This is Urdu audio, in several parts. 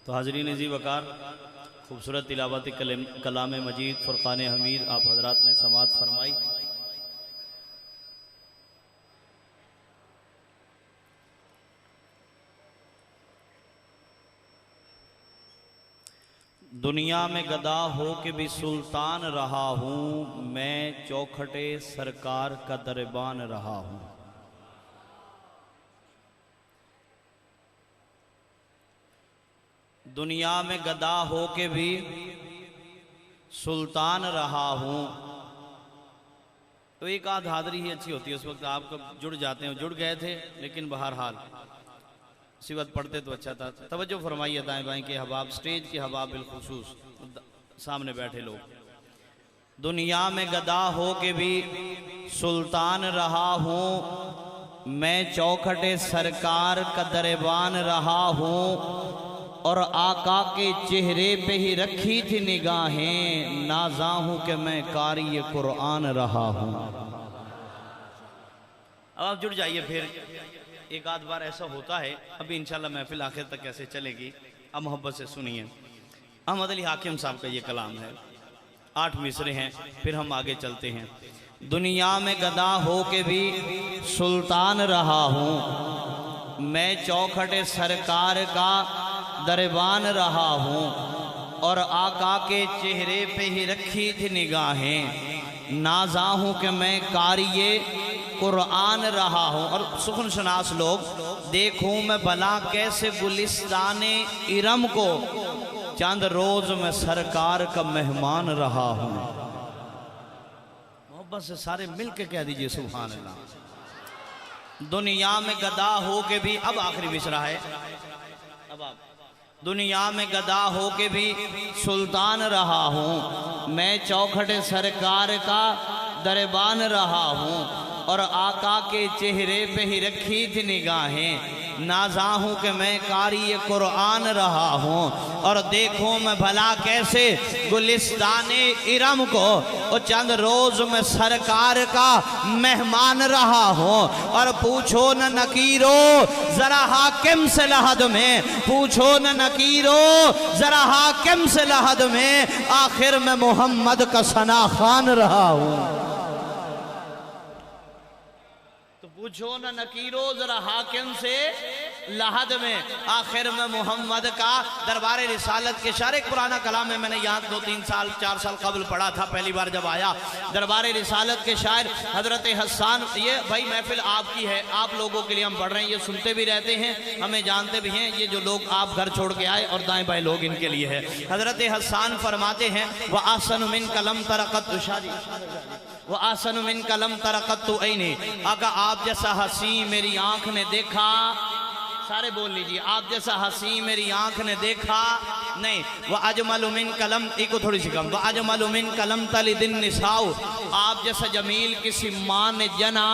تو حاضرین عزیز وقار خوبصورت تلاوت کلام مجید فرقان حمید آپ حضرات نے سماعت فرمائی۔ دنیا میں گدا ہو کے بھی سلطان رہا ہوں، میں چوکھٹے سرکار کا دربان رہا ہوں۔ دنیا میں گدا ہو کے بھی سلطان رہا ہوں۔ تو ایک آدھ حاضری ہی اچھی ہوتی ہے، اس وقت آپ کب جڑ جاتے ہیں، جڑ گئے تھے لیکن بہرحال اسی وقت پڑھتے تو اچھا تھا۔ توجہ فرمائیے دائیں بائیں کے حباب، سٹیج کے حباب بالخصوص سامنے بیٹھے لوگ۔ دنیا میں گدا ہو کے بھی سلطان رہا ہوں، میں چوکھٹے سرکار کا دربان رہا ہوں، اور آقا کے چہرے پہ ہی رکھی تھی نگاہیں، نازاں ہوں کہ میں قاری قرآن رہا ہوں۔ اب آپ جڑ جائیے، پھر ایک آدھ بار ایسا ہوتا ہے، ابھی انشاءاللہ محفل آخر تک کیسے چلے گی، اب محبت سے سنیے۔ احمد علی حاکم صاحب کا یہ کلام ہے، 8 مصرے ہیں، پھر ہم آگے چلتے ہیں۔ دنیا میں گدا ہو کے بھی سلطان رہا ہوں، میں چوکھٹے سرکار کا دربان رہا ہوں، اور آقا کے چہرے پہ ہی رکھی تھی نگاہیں، نازاں ہوں کہ میں قاری قرآن رہا ہوں۔ اور سخن شناس لوگ، دیکھوں میں بھلا کیسے گلستان ارم کو، چند روز میں سرکار کا مہمان رہا ہوں۔ محبت سے سارے مل کے کہہ دیجئے سبحان اللہ۔ دنیا میں گدا ہو کے بھی، اب آخری مصرع ہے، اب آپ دنیا میں گدا ہو کے بھی سلطان رہا ہوں، میں چوکھٹے سرکار کا دربان رہا ہوں، اور آقا کے چہرے پہ ہی رکھی تھی نگاہیں، نازاں ہوں کہ میں قاری قرآن رہا ہوں۔ اور دیکھوں میں بھلا کیسے گلستان ارم کو، اور چند روز میں سرکار کا مہمان رہا ہوں۔ اور پوچھو نہ نکیرو ذرا حاکم سے لحد میں، پوچھو نہ نکیرو ذرا حاکم سے لحد میں، آخر میں محمد کا ثنا خوان رہا ہوں۔ پوچھو نہ نکیرو ذرا حاکم سے لحد میں، آخر میں محمد کا دربار رسالت کے شعر۔ ایک پرانا کلام ہے، میں نے یہاں 2-3 سال 4 سال قبل پڑھا تھا پہلی بار جب آیا۔ دربار رسالت کے شاعر حضرت حسان، یہ بھائی محفل آپ کی ہے، آپ لوگوں کے لیے ہم پڑھ رہے ہیں، یہ سنتے بھی رہتے ہیں، ہمیں جانتے بھی ہیں، یہ جو لوگ آپ گھر چھوڑ کے آئے اور دائیں بائیں لوگ ان کے لیے ہے۔ حضرت حسان فرماتے ہیں وَأَحْسَنُ مِنْكَ لَمْ تَرَقَتُ شادی وَأَحْسَنُ مِنْكَ لَمْ تَرَقَتُ عَيْنِي، آقا آپ جیسا حسین میری آنکھ نے دیکھا، سارے بول لیجئے، آپ جیسا حسین میری آنکھ نے دیکھا نہیں۔ وَأَجْمَلُ مِنْكَ لَمْ، ایک کو تھوڑی سی کم، وَأَجْمَلُ مِنْكَ لَمْ تَلِدِ النِّسَاءُ، آپ جیسا جمیل کسی ماں نے جنا۔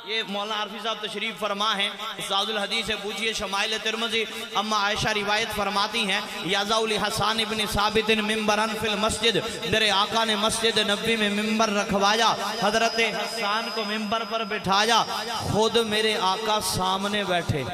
یہ مولانا عارفی صاحب تشریف فرما ہیں، استاد الحدیث سے پوچھئے شمائل ترمذی، اما عائشہ روایت فرماتی ہیں یازاؤ لحسان ابن ثابت ممبرن فی المسجد، میرے آقا نے مسجد نبی میں ممبر رکھوایا، حضرت حسان کو ممبر پر بٹھایا، خود میرے آقا سامنے بیٹھے،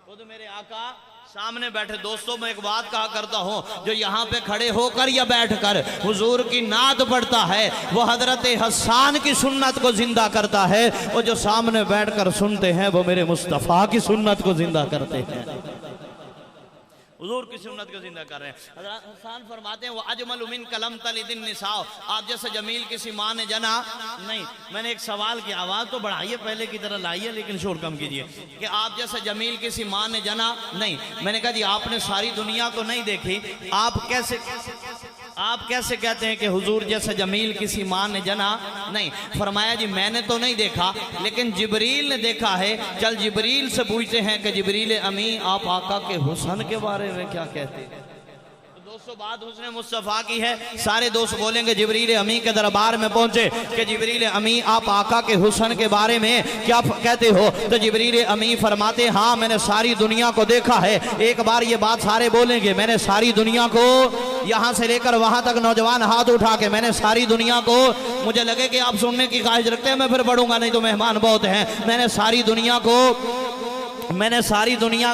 خود میرے آقا سامنے بیٹھے۔ دوستوں میں ایک بات کہا کرتا ہوں، جو یہاں پہ کھڑے ہو کر یا بیٹھ کر حضور کی نعت پڑھتا ہے، وہ حضرت حسان کی سنت کو زندہ کرتا ہے، اور جو سامنے بیٹھ کر سنتے ہیں وہ میرے مصطفیٰ کی سنت کو زندہ کرتے ہیں، حضور کی سنت کو زندہ کر رہے ہیں۔ حضرت حسان فرماتے ہیں وَأَجْمَلُ مِنْكَ لَمْ تَلِدِ النِّسَاءُ، آپ جیسے جمیل کسی ماں نے جنا نہیں۔ میں نے ایک سوال کی، آواز تو بڑھائیے، پہلے کی طرح لائیے لیکن شور کم کیجئے، کہ آپ جیسے جمیل کسی ماں نے جنا نہیں۔ میں نے کہا جی آپ نے ساری دنیا تو نہیں دیکھی، آپ کیسے کہتے ہیں کہ حضور جیسے جمیل کسی ماں نے جنا نہیں؟ فرمایا جی میں نے تو نہیں دیکھا، لیکن جبریل نے دیکھا ہے، چل جبریل سے پوچھتے ہیں کہ جبریل امین آپ آقا کے حسن کے بارے میں کیا کہتے ہیں؟ دوستو بات حسن مصطفیٰ کی ہے. سارے دوست بولیں گے جبریل امی کے دربار میں پہنچے کہ جبریل امی آپ آقا کے حسن کے بارے میں کیا کہتے ہو؟ تو جبریل امی فرماتے ہاں میں نے ساری دنیا کو دیکھا ہے. ایک بار یہ بات سارے بولیں گے میں نے ساری دنیا کو, یہاں سے لے کر وہاں تک نوجوان ہاتھ اٹھا کے میں نے ساری دنیا کو, مجھے لگے کہ آپ سننے کی خواہش رکھتے ہیں میں پھر پڑھوں گا نہیں تو مہمان بہت ہیں. میں نے ساری دنیا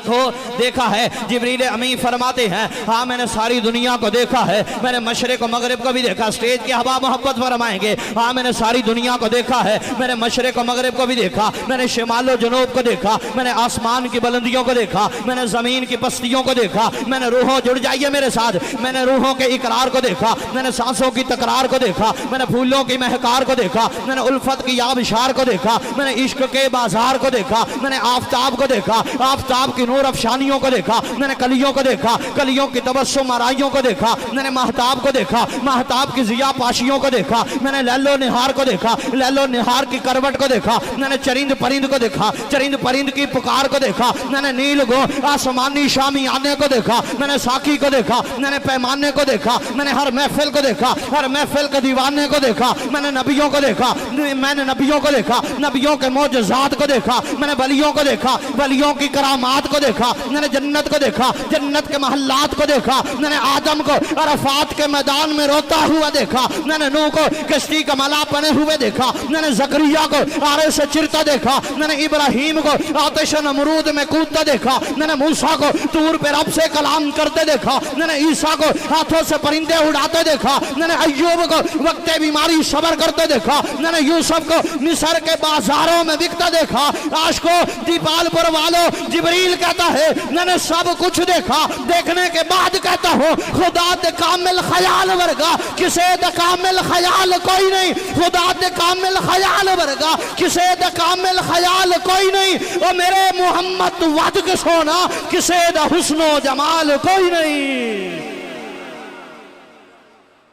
کو دیکھا ہے. جبریل امی فرماتے ہیں ہاں میں نے ساری دنیا کو دیکھا ہے. میں نے مشرق و مغرب کو بھی دیکھا. اسٹیج کے احباب محبت فرمائیں گے ہاں میں نے ساری دنیا کو دیکھا ہے. میں نے مشرق و مغرب کو بھی دیکھا. میں نے شمال و جنوب کو دیکھا. میں نے آسمان کی بلندیوں کو دیکھا. میں نے زمین کی پستیوں کو دیکھا. میں نے روحوں, جڑ جائیے میرے ساتھ, میں نے روحوں کے اقرار کو دیکھا. میں نے سانسوں کی تکرار کو دیکھا. میں نے پھولوں کی مہکار کو دیکھا. میں نے الفت کی آبشار کو دیکھا. میں نے عشق کے بازار کو دیکھا. میں نے آفتاب کو دیکھا, آفتاب کی نور افشانیوں کو دیکھا. میں نے کلیوں کو دیکھا, کلیوں کی تبسم آرائیوں کو دیکھا. میں نے مہتاب کو دیکھا, مہتاب کی ضیاء پاشیوں کو دیکھا. میں نے لیل و نہار کو دیکھا, لیل و نہار کی کروٹ کو دیکھا. میں نے چرند پرند کو دیکھا, چرند پرند کی پکار کو دیکھا. میں نے نیل گو آسمانی شامی آنے کو دیکھا. میں نے ساقی کو دیکھا. میں نے پیمانے کو دیکھا. میں نے ہر محفل کو دیکھا, ہر محفل کے دیوانے کو دیکھا. میں نے نبیوں کو دیکھا, میں نے نبیوں کو دیکھا, نبیوں کے معجزات کو دیکھا. میں نے ولیوں کو دیکھا, ولیوں کی کرامات کو دیکھا. میں نے جنت کو دیکھا, جنت کے محلات کو دیکھا. میں نے آدم کو عرفات کے میدان میں روتا ہوا دیکھا. میں نے نوح کو کشتی کا ملا پنے ہوئے دیکھا. میں نے زکریا کو آرے سے چرتا دیکھا. میں نے ابراہیم کو آتش نمرود میں کودتا دیکھا. میں نے موسیٰ کو طور پہ رب سے کلام کرتے دیکھا. میں نے عیسیٰ کو ہاتھوں سے پرندے اڑاتے دیکھا. میں نے ایوب کو وقت بیماری صبر کرتے دیکھا. میں نے یوسف کو مصر کے بازاروں میں بکتا دیکھا. عاشقوں دیپال پر والوں جبریل کہتا ہے میں نے سب کچھ دیکھا. دیکھنے کے بعد کہتا ہوں خدا دے کامل خیال ورگا کسے دے کامل خیال کوئی نہیں. خدا دے کامل خیال ورگا کسے دے کامل خیال کوئی نہیں. اور میرے محمد ود کے سونا کسے دے حسن و جمال کوئی نہیں.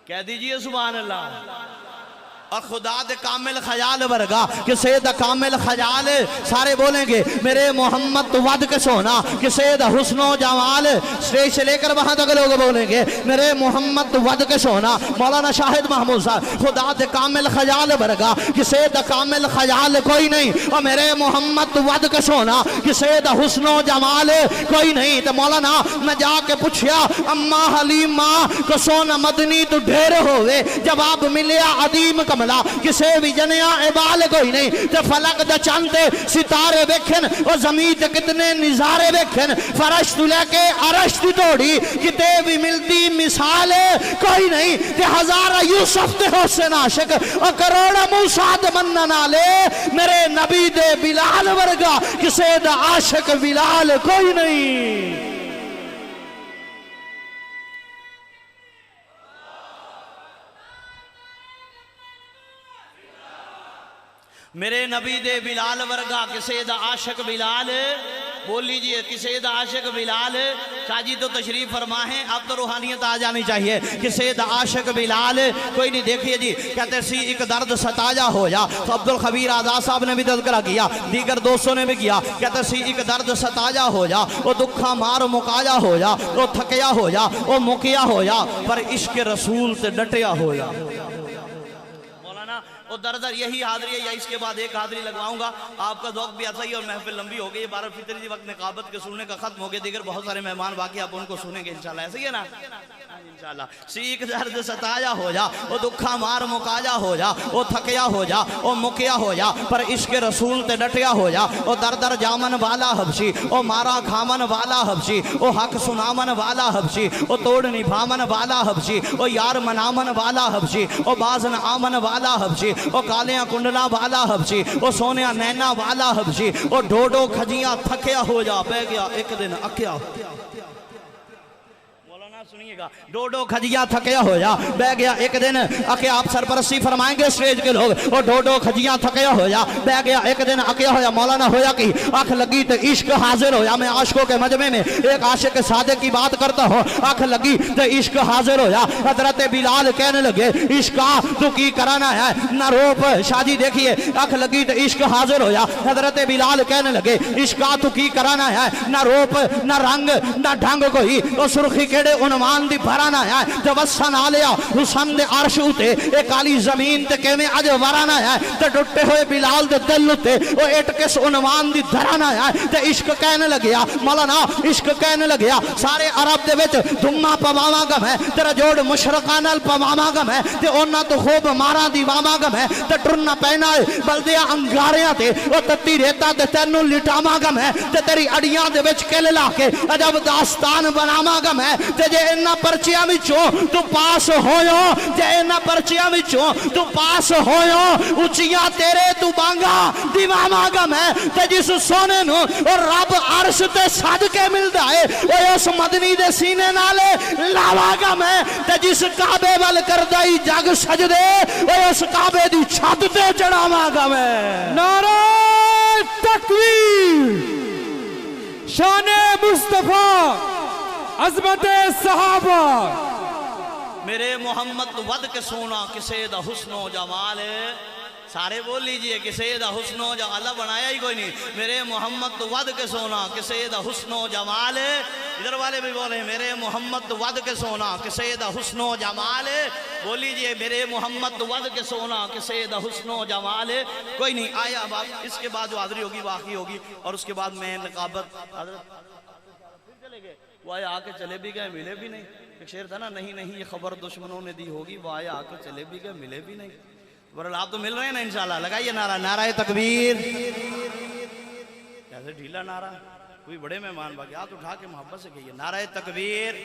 کہہ دیجئے سبحان اللہ. اور خدا دے کامل خیال ورگا کہ سید کامل خیال, سارے بولیں گے میرے محمد ود کے سونا کہ سید حسن و جمال. سٹیج سے لے کر وہاں تک لوگ بولیں گے میرے محمد ود کے سونا. مولانا شاہد محمود صاحب خدا دے کامل خیال ورگا کہ سید کامل خیال کوئی نہیں. اور میرے محمد ود کے سونا کہ سید حسن و جمال کوئی نہیں. تو مولانا میں جا کے پوچھیا اما حلیم ماں کو سونا مدنی تو ڈھیر ہوئے. جواب ملیا عدیم کملا کسے بھی جنیا عبال کوئی نہیں. تے فلک دا چاندے ستارے ویکھن اور زمین تے کتنے نظارے ویکھن. فرش تو لے کے عرش دی توڑی کتے بھی ملتی مثال کوئی نہیں. تے ہزارہ یوسف تے حسین عاشق اور کروڑا موسیٰ دے منن والے میرے نبی دے بلال ورگا کسے دا عاشق بلال کوئی نہیں. میرے نبی دے بلال ورگا کسے دا عاشق بلال. بول لیجئے کسے دا عاشق بلال. شاہ جی تو تشریف فرما ہے, اب تو روحانیت آ جانی چاہیے. کسے دا عاشق بلال کوئی نہیں. دیکھئے جی کہتے سی ایک درد ستایا ہو جا. تو عبدالخبیر آزاد صاحب نے بھی تذکرہ کیا, دیگر دوستوں نے بھی کیا. کہتے سی ایک درد ستایا ہو جا, وہ دکھا مار مکایا ہو جا, وہ تھکیا ہو جا, وہ مکیا ہو جا, پر عشق رسول سے ڈٹیا ہو جا. در در یہی حاضری ہے یا اس کے بعد ایک حاضری لگواؤں گا. آپ کا ذوق بھی ایسا ہی اور محفل لمبی ہو گئی. یہ 12 فطری دی وقت نقابت کے سننے کا ختم ہو گیا. دیگر بہت سارے مہمان باقی آپ ان کو سنیں گے انشاءاللہ. ایسا ہی ہے نا انشاءاللہ. سیک درد ستایا ہو جا, وہ دکھا مار مکایا ہو جا, وہ تھکیا ہو جا, وہ مکیا ہو جا, پر عشق رسول تے ڈٹیا ہو جا. وہ در در جامن والا حبشی, وہ مارا کھامن والا حبشی, وہ حق سنامن والا حبشی, وہ توڑ نبھامن والا حبشی, وہ یار منامن والا حبشی, وہ بازن آمن والا حبشی, وہ کالیاں کنڈلا والا حبشی, وہ سونیاں نینا والا حبشی, وہ ڈوڈو کھجیاں تھکیا ہو جا. بہ گیا ایک دن اکیا. سنیے گا ڈوڈو کھجیاں تھکیا ہو جا, بہ گیا ایک دن اکے. آپ سرپرستی فرمائیں گے اسٹیج کے لوگ. وہ ڈوڈو کھجیاں تھکیا ہو جا, بہ گیا ایک دن اکیا ہو جا. مولانا ہویا کی آنکھ لگی تو عشق حاضر ہو جا. میں عاشقوں کے مجمع میں ایک عاشق صادق کی بات کرتا ہوں. آنکھ لگی تو عشق حاضر ہو جا. حضرت بلال کہنے لگے عشق تو کی کرانا ہے نہ روپ. شاہ جی دیکھیے آنکھ لگی تو عشق حاضر ہو جا. حضرت بلال کہنے لگے عشق تو کی کرانا ہے نہ روپ نہ رنگ نہ ڈھنگ کوئی. وہ سرخی کیڑے ان عنوان دی بھرانا ہے تے وسن آلیا حسن دے عرش اتے ایک عالی زمین تے کیویں اج ورانا ہے تے ٹوٹے ہوئے بلال دے دل اتے او اٹ کس عنوان دی دھرانا ہے تے عشق کہنے لگیا مولانا عشق کہنے لگیا سارے عرب دے وچ دھما پواواں گم ہے تیرا جوڑ مشرقاں نال پواواں گم ہے تے انہاں تو خوب مارا دی واواں گم ہے تے ٹرنا پینا ہے بلدیاں انگاریاں تے او تتی ریتا تے تینوں لٹاواں گم ہے تے تیری اڑیاں دے وچ کل لا کے عجب داستان بناواں گم ہے تے جے انہاں پرچیاں وچوں تو پاس ہویو جے انہاں پرچیاں وچوں تو پاس ہویو اونچیاں تیرے تو بانگا دیواواں گم ہے تے جس سونے نو اور رب عرش تے سج کے ملدا ہے او اس مدنی دے سینے نالے لاوا گم ہے تے جس کعبے ول کردا ہی جگ سجدے او اس کعبے دی چھت تے چڑھاواں گم ہے نعرہ تکبیر شان مصطفیٰ عظمت صحابہ میرے محمد ود کے سونا کسے دا حسن و جمال سارے بول لیجئے کسے دا حسن و جمال اللہ بنایا ہی کوئی نہیں میرے محمد ود کے سونا کسے دا حسن و جمال ادھر والے بھی بولے میرے محمد ود کے سونا کسے دا حسن و جمال بول لیجئے میرے محمد ود کے سونا کسے دا حسن و جمال کوئی نہیں آیا بات اس کے بعد جو حاضری ہوگی باقی ہوگی اور اس کے بعد میں نقابت وہ آئے آکے چلے بھی گئے ملے بھی نہیں ایک شعر تھا نا نہیں یہ خبر دشمنوں نے دی ہوگی وہ آئے آکے چلے بھی گئے ملے بھی نہیں برحال آپ تو مل رہے ہیں نا انشاءاللہ لگائیے نعرہ نعرہ تکبیر کیسے ڈھیلا نعرہ کوئی بڑے مہمان باقی ہاتھ اٹھا کے محبت سے کہیے نعرہ تکبیر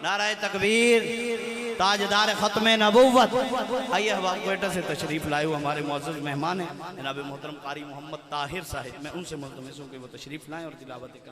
نعرہ تکبیر تاجدار ختم نبوت آئیے احباب کوئٹہ سے تشریف لائے ہوئے ہمارے معزز مہمان ہیں جناب محترم قاری محمد طاہر صاحب میں ان سے ملتمس ہوں کہ وہ تشریف لائیں اور تلاوت کلام